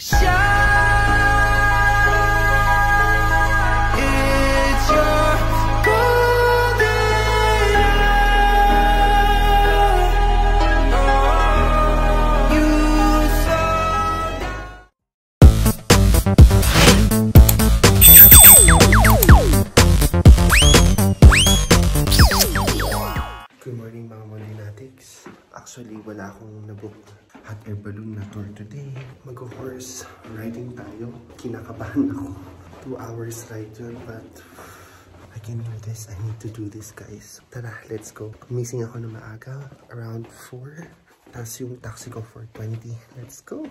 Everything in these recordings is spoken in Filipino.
It's your golden hour. You saw Good morning mga Mondinatics. Actually, wala akong nabook hot air balloon na tour today. Mag-horse riding tayo. Kinakabahan ako. 2 hours ride yun, but I can do this. I need to do this, guys. Tara, let's go. Missing ako na maaga, around 4. Tapos yung taxi ko 4:20. Let's go.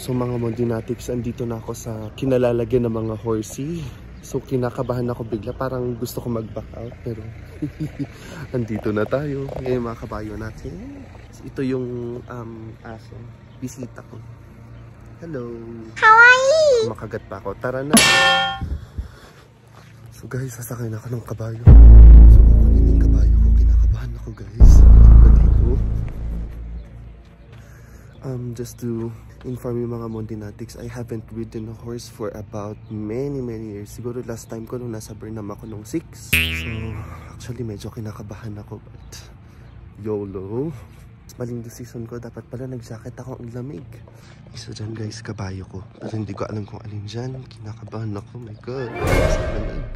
So mga Mondinatics, andito na ako sa kinalalagyan ng mga horsey. So kinakabahan ako bigla, parang gusto ko mag-back out, pero andito na tayo. Ngayon mga kabayo natin. Ito yung aso, bisita ko. Hello! Kawaii! Makagat pa ako, tara na! So guys, sasakay na ako ng kabayo. So kukunin yung kabayo ko, kinakabahan ako guys. Nandito. Just to inform you mga Mondinatics, I haven't ridden a horse for about many years. Siguro last time ko nung nasa Burnham ako nung 6. So actually medyo kinakabahan ako, but YOLO. Maling decision ko, dapat pala nag-jacket ako, ang lamig. So dyan guys, kabayo ko. Pero hindi ko alam kung alin dyan. Kinakabahan ako, my god, sa lamig.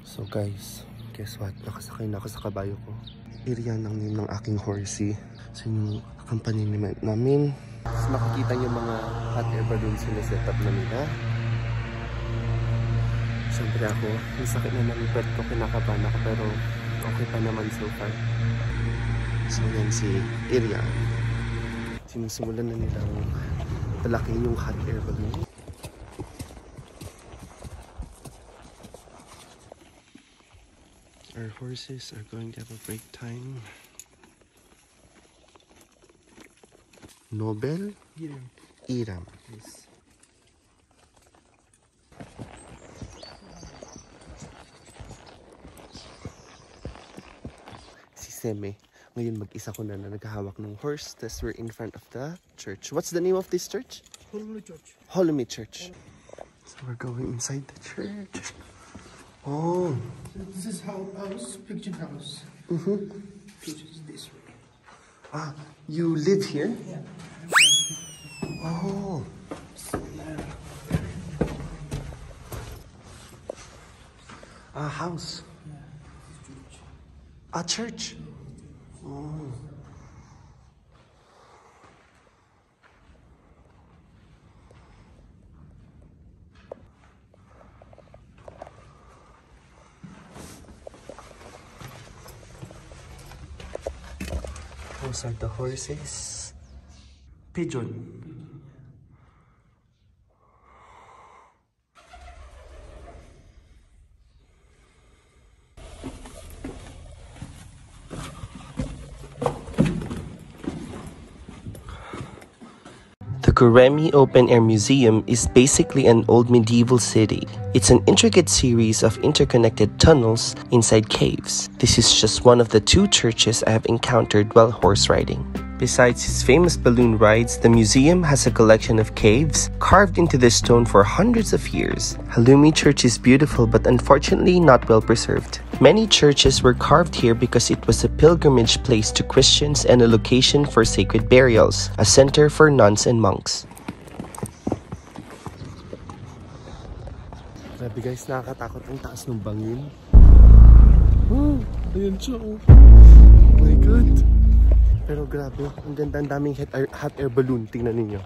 So guys, guess what? Nakasakay na ako sa kabayo ko. Irian ang name ng aking horsey. So yung company namin. Tapos makikita nyo mga hot air balloons na set up na nila. Siyempre ako, yung sakit na ng pet ko, kinakabahan ako, pero okay pa naman so far. So yan si Irian. Sinusimulan na nilang palakin yung hot air balloon. Our horses are going to have a break time. Nobel? Iram. Yes. Si Seme. Ngayon mag-isa ko na naghahawak ng horse. Tapos we're in front of the church. What's the name of this church? Holomé Church. Holomé Church. So we're going inside the church. Oh. So this is house, picture house. Which is this way. Ah, you live here? Yeah. Oh. A house. A church. Oh. Those are the horses. Pigeon. The Guremi Open Air Museum is basically an old medieval city. It's an intricate series of interconnected tunnels inside caves. This is just one of the 2 churches I have encountered while horse riding. Besides its famous balloon rides, the museum has a collection of caves carved into the stone for hundreds of years. Halloumi Church is beautiful but unfortunately not well preserved. Many churches were carved here because it was a pilgrimage place to Christians and a location for sacred burials, a center for nuns and monks. Grabe guys, nakakatakot ang taas ng bangin. Oh, ayan siya oh. Oh my god. Pero grabe, ang ganda, ang daming hot air balloon. Tingnan ninyo.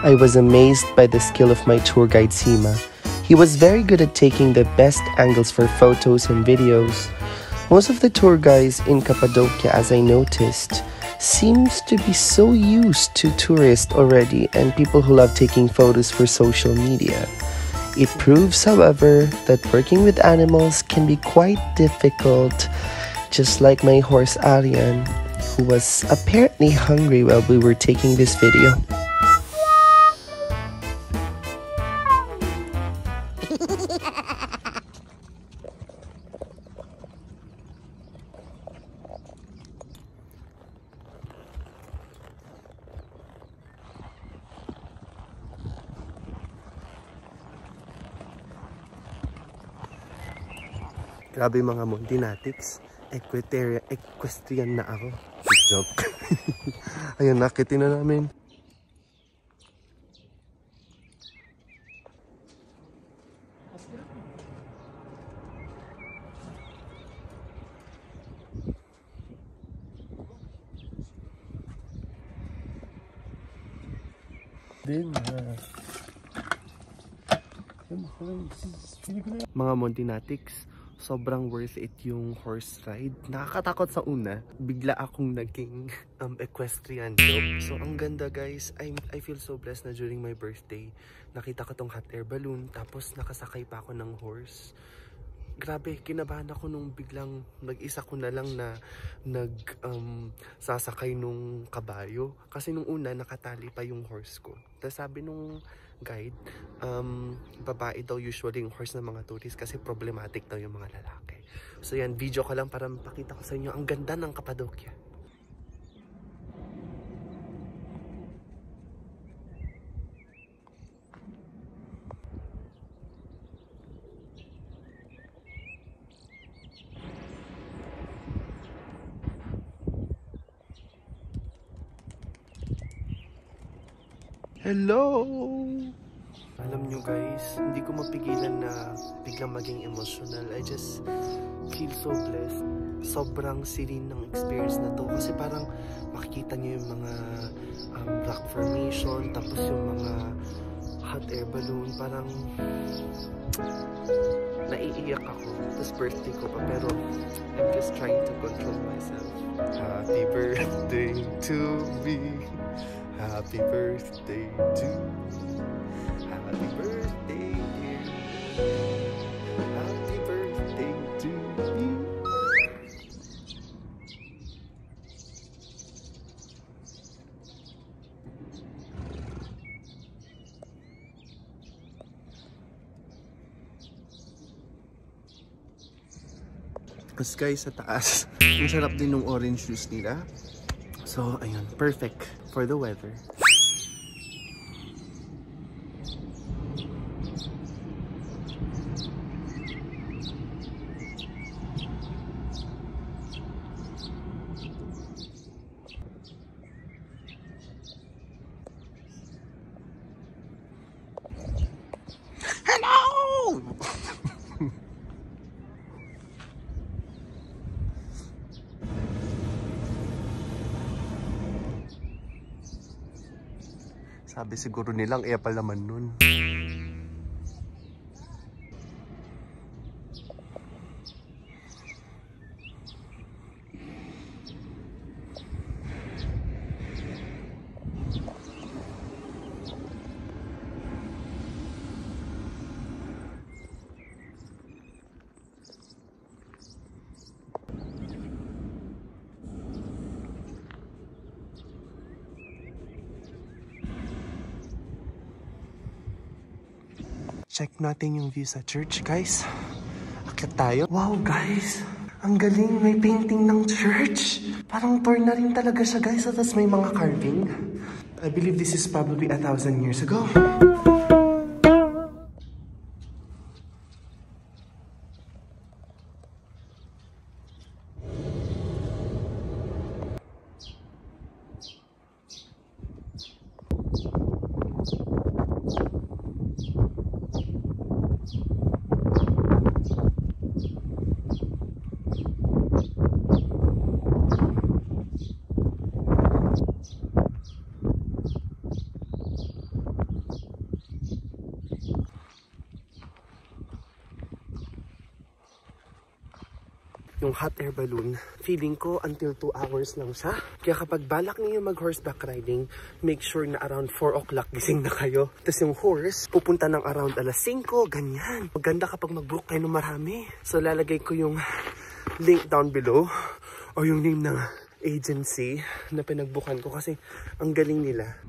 I was amazed by the skill of my tour guide Sima. He was very good at taking the best angles for photos and videos. Most of the tour guides in Cappadocia, as I noticed, seems to be so used to tourists already and people who love taking photos for social media. It proves, however, that working with animals can be quite difficult, just like my horse Arian, who was apparently hungry while we were taking this video. Grabe mga Montinatics. Equestrian na ako. Joke. Ayun, nakitin na namin. Mga Montinatics, sobrang worth it yung horse ride. Nakakatakot sa una. Bigla akong naging equestrian job. So ang ganda guys. I feel so blessed na during my birthday nakita ko tong hot air balloon. Tapos nakasakay pa ako ng horse. Grabe, kinabahan ako nung biglang nag-isa ko na lang na sasakay nung kabayo. Kasi nung una nakatali pa yung horse ko. Tapos sabi nung guide, babae daw usually yung horse ng mga tourist kasi problematic daw yung mga lalaki. So yan, video ko lang para mapakita ko sa inyo ang ganda ng Cappadocia. Hello! Alam nyo guys, hindi ko mapigilan na biglang maging emotional. I just feel so blessed. Sobrang serene ng experience na to. Kasi parang makikita nyo yung mga rock formation, tapos yung mga hot air balloon. Parang naiiyak ako. Tapos birthday ko pa, pero I'm just trying to control myself. Happy birthday to me. Happy birthday to you. Happy birthday, dear. Happy birthday to you. Tapos guys, sa taas, ang sarap din ng orange juice nila. So, ayun, perfect for the weather. Hello! Sabi siguro nilang epal naman nun. Check natin yung view sa church, guys. Akit tayo. Wow, guys. Ang galing. May painting ng church. Parang tour na rin talaga siya, guys. Tapos may mga carving. I believe this is probably 1,000 years ago. yung hot air balloon, feeling ko until 2 hours lang siya. Kaya kapag balak niyo mag horseback riding, make sure na around 4 o'clock gising na kayo. Tapos yung horse, pupunta ng around alas 5, ganyan. Maganda kapag mag-book kayo ng marami. So lalagay ko yung link down below o yung name ng agency na pinagbukan ko kasi ang galing nila.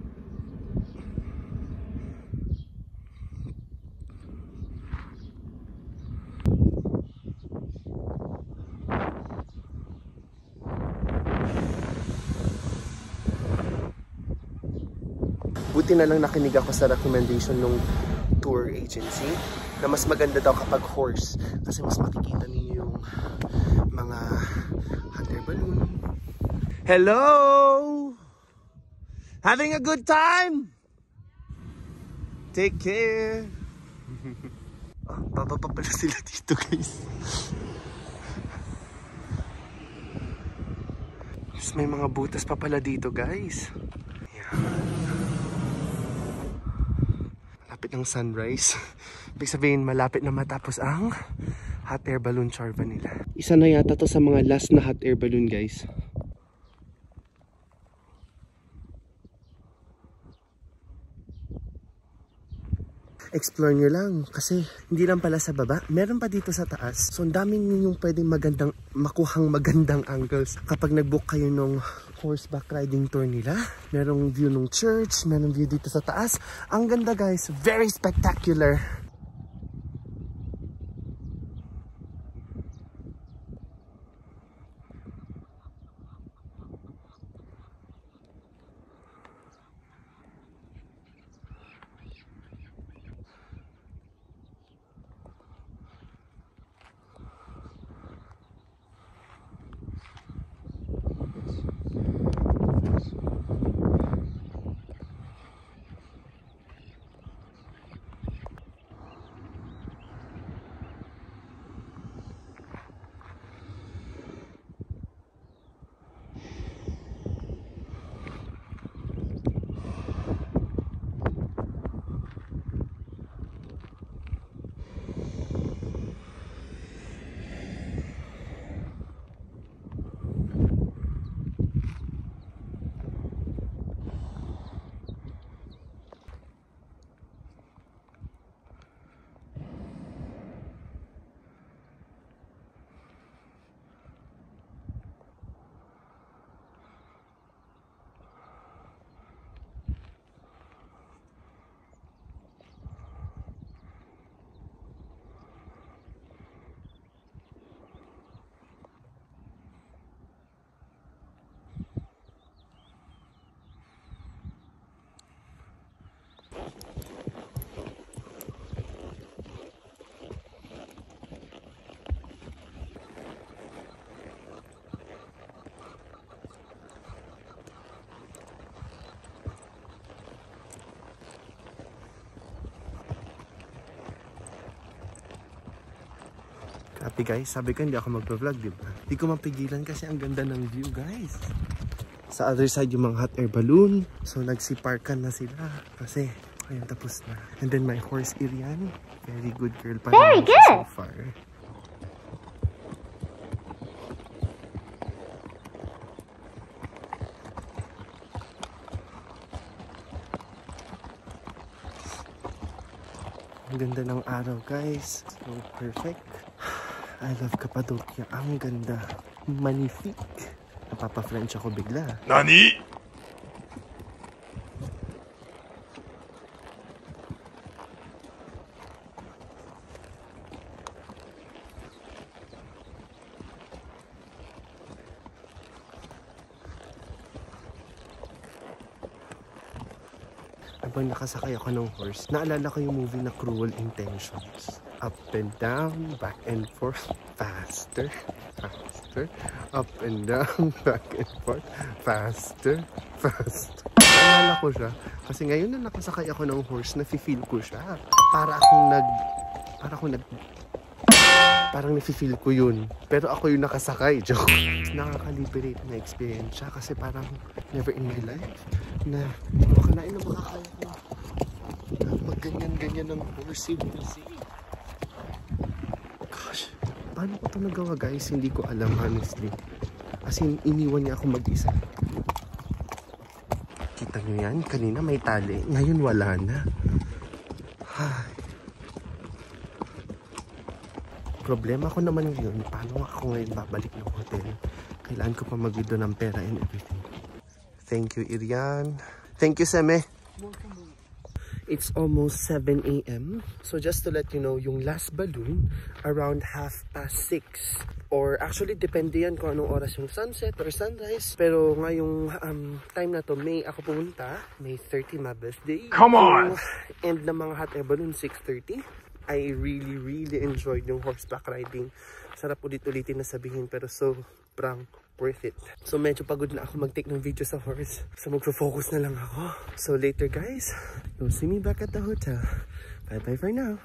Buti na lang nakinig ako sa recommendation ng tour agency na mas maganda daw kapag horse kasi mas makikita ninyo yung mga hot air balloon. Hello! Having a good time? Take care! Baba pa pala sila dito, guys. May mga butas pa pala dito, guys. Malapit ng sunrise. Ibig sabihin, malapit na matapos ang hot air balloon charva nila. Isa na yata to sa mga last na hot air balloon, guys. Explore nyo lang kasi hindi lang pala sa baba, meron pa dito sa taas. So ang dami ninyong pwedeng makuhang magandang angles kapag nag-book kayo ng horseback riding tour nila. Merong view ng church, merong view dito sa taas. Ang ganda, guys, very spectacular. Happy guys, sabi ko hindi ako magpa-vlog, diba? Hindi ko mapigilan kasi ang ganda ng view, guys. Sa other side yung mga hot air balloon. So nagsiparkan na sila kasi ayun, tapos na. And then my horse Irian, very good girl pa naman so far. Ang ganda ng araw, guys. So perfect. I love Cappadocia. Ang ganda. Magnifique. Napapa-French ako bigla. Nani? Habang nakasakay ako ng horse, naalala ko yung movie na Cruel Intentions. Up and down, back and forth, faster, faster. Up and down, back and forth, faster, faster. Naalala ko siya. Kasi ngayon na nakasakay ako ng horse, nafe-feel ko siya. Parang nafe-feel ko yun. Pero ako yung nakasakay, joke. Nakaka-liberate na experience siya kasi parang never in my life na makalain na makakaya ko. Magganyan-ganyan ng horse. Gosh. Paano ko ito nagawa guys? Hindi ko alam honestly. As in, iniwan niya ako mag-isa. Kita nyo yan? Kanina may tali. Ngayon wala na. Ay. Problema ko naman yun. Paano ako ngayon babalik ng hotel? Kailangan ko pa mag-withdraw ng pera and everything. Thank you, Irian. Thank you, Seme. It's almost 7 AM. So just to let you know, yung last balloon, around 6:30. Or actually, depende yan kung anong oras yung sunset or sunrise. Pero ngayong time na to, May ako pumunta. May 30, my birthday. Come on! End ng mga hot air balloon, 6:30. I really enjoyed yung horseback riding. Sarap ulit-ulitin na sabihin, pero sobrang worth it. So medyo pagod na ako mag-take ng video sa horse. So magfo-focus na lang ako. So later guys, you'll see me back at the hotel. Bye bye for now.